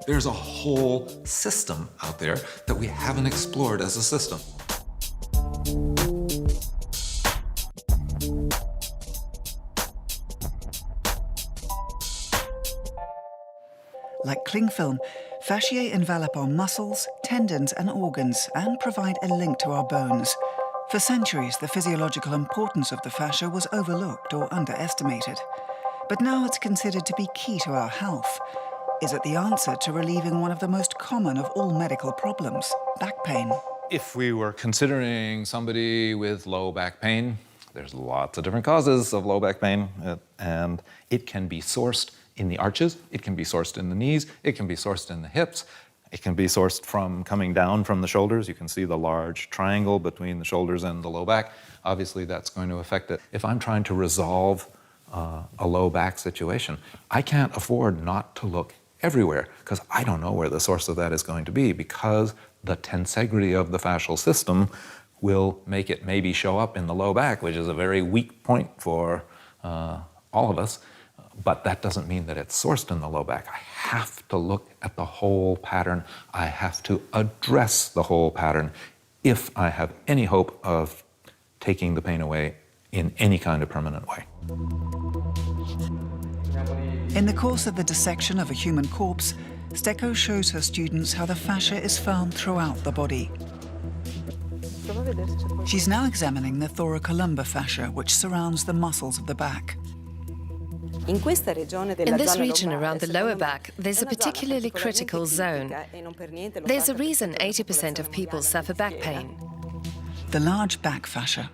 There's a whole system out there that we haven't explored as a system. Like cling film, fasciae envelop our muscles, tendons and organs and provide a link to our bones. For centuries, the physiological importance of the fascia was overlooked or underestimated. But now it's considered to be key to our health. Is it the answer to relieving one of the most common of all medical problems, back pain? If we were considering somebody with low back pain, there's lots of different causes of low back pain, and it can be sourced in the arches, it can be sourced in the knees, it can be sourced in the hips, it can be sourced from coming down from the shoulders. You can see the large triangle between the shoulders and the low back. Obviously, that's going to affect it. If I'm trying to resolve a low back situation, I can't afford not to look everywhere because I don't know where the source of that is going to be, because the tensegrity of the fascial system will make it maybe show up in the low back, which is a very weak point for all of us. But that doesn't mean that it's sourced in the low back. I have to look at the whole pattern. I have to address the whole pattern if I have any hope of taking the pain away in any kind of permanent way. In the course of the dissection of a human corpse, Stecco shows her students how the fascia is found throughout the body. She's now examining the thoracolumbar fascia, which surrounds the muscles of the back. In this region around the lower back, there's a particularly critical zone. There's a reason 80% of people suffer back pain. The large back fascia.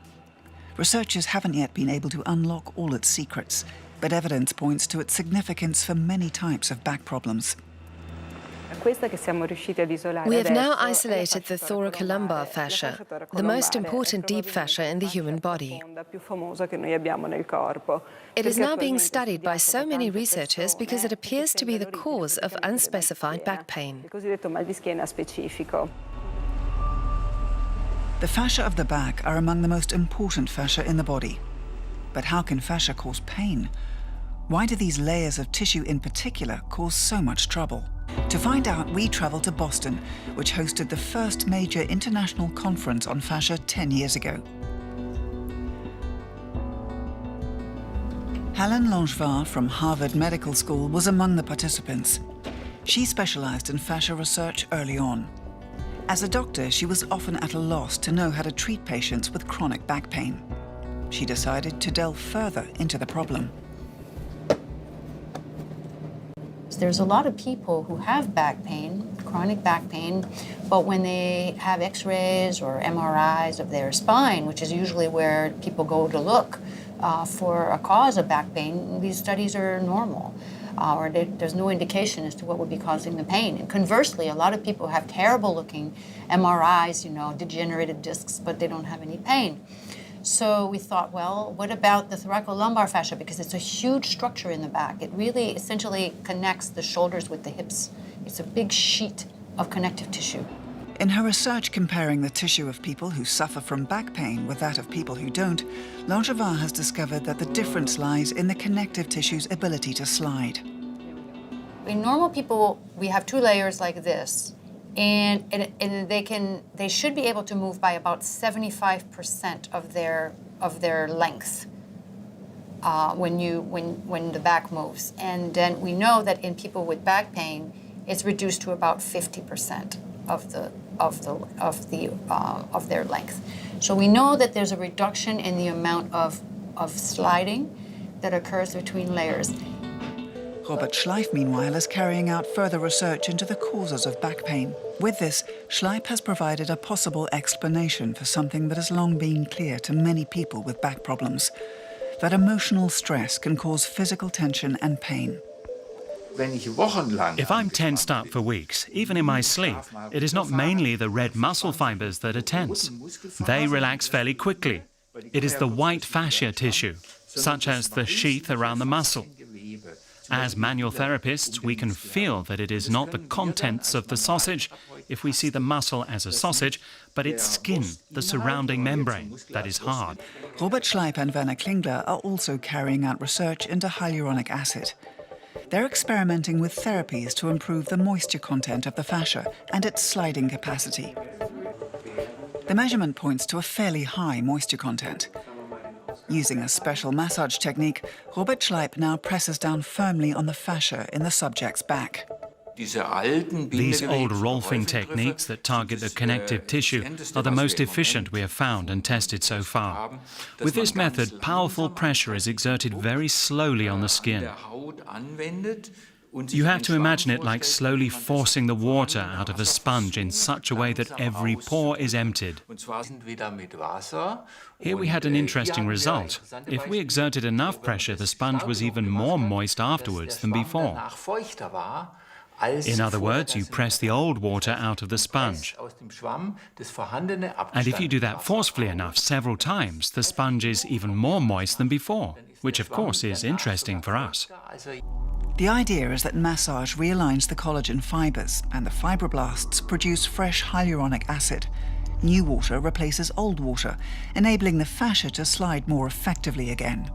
Researchers haven't yet been able to unlock all its secrets, but evidence points to its significance for many types of back problems. We have now isolated the thoracolumbar fascia, the most important deep fascia in the human body. It is now being studied by so many researchers because it appears to be the cause of unspecified back pain. The fascia of the back are among the most important fascia in the body. But how can fascia cause pain? Why do these layers of tissue in particular cause so much trouble? To find out, we travel to Boston, which hosted the first major international conference on fascia 10 years ago. Helen Langevin from Harvard Medical School was among the participants. She specialized in fascia research early on. As a doctor, she was often at a loss to know how to treat patients with chronic back pain. She decided to delve further into the problem. There's a lot of people who have back pain, chronic back pain, but when they have x-rays or MRIs of their spine, which is usually where people go to look for a cause of back pain, these studies are normal, or there's no indication as to what would be causing the pain. And conversely, a lot of people have terrible looking MRIs, degenerated discs, but they don't have any pain. So we thought, well, what about the thoracolumbar fascia? Because it's a huge structure in the back. It really essentially connects the shoulders with the hips. It's a big sheet of connective tissue. In her research comparing the tissue of people who suffer from back pain with that of people who don't, Langevin has discovered that the difference lies in the connective tissue's ability to slide. In normal people, we have two layers like this. And they should be able to move by about 75% of their length when the back moves. And then we know that in people with back pain, it's reduced to about 50% of their length. So we know that there's a reduction in the amount of sliding that occurs between layers. Robert Schleif, meanwhile, is carrying out further research into the causes of back pain. With this, Schleif has provided a possible explanation for something that has long been clear to many people with back problems, that emotional stress can cause physical tension and pain. If I'm tensed up for weeks, even in my sleep, it is not mainly the red muscle fibers that are tense. They relax fairly quickly. It is the white fascia tissue, such as the sheath around the muscle. As manual therapists, we can feel that it is not the contents of the sausage, if we see the muscle as a sausage, but its skin, the surrounding membrane, that is hard. Robert Schleif and Werner Klingler are also carrying out research into hyaluronic acid. They're experimenting with therapies to improve the moisture content of the fascia and its sliding capacity. The measurement points to a fairly high moisture content. Using a special massage technique, Robert Schleip now presses down firmly on the fascia in the subject's back. These old Rolfing techniques that target the connective tissue are the most efficient we have found and tested so far. With this method, powerful pressure is exerted very slowly on the skin. You have to imagine it like slowly forcing the water out of a sponge in such a way that every pore is emptied. Here we had an interesting result. If we exerted enough pressure, the sponge was even more moist afterwards than before. In other words, you press the old water out of the sponge. And if you do that forcefully enough several times, the sponge is even more moist than before, which of course is interesting for us. The idea is that massage realigns the collagen fibers and the fibroblasts produce fresh hyaluronic acid. New water replaces old water, enabling the fascia to slide more effectively again.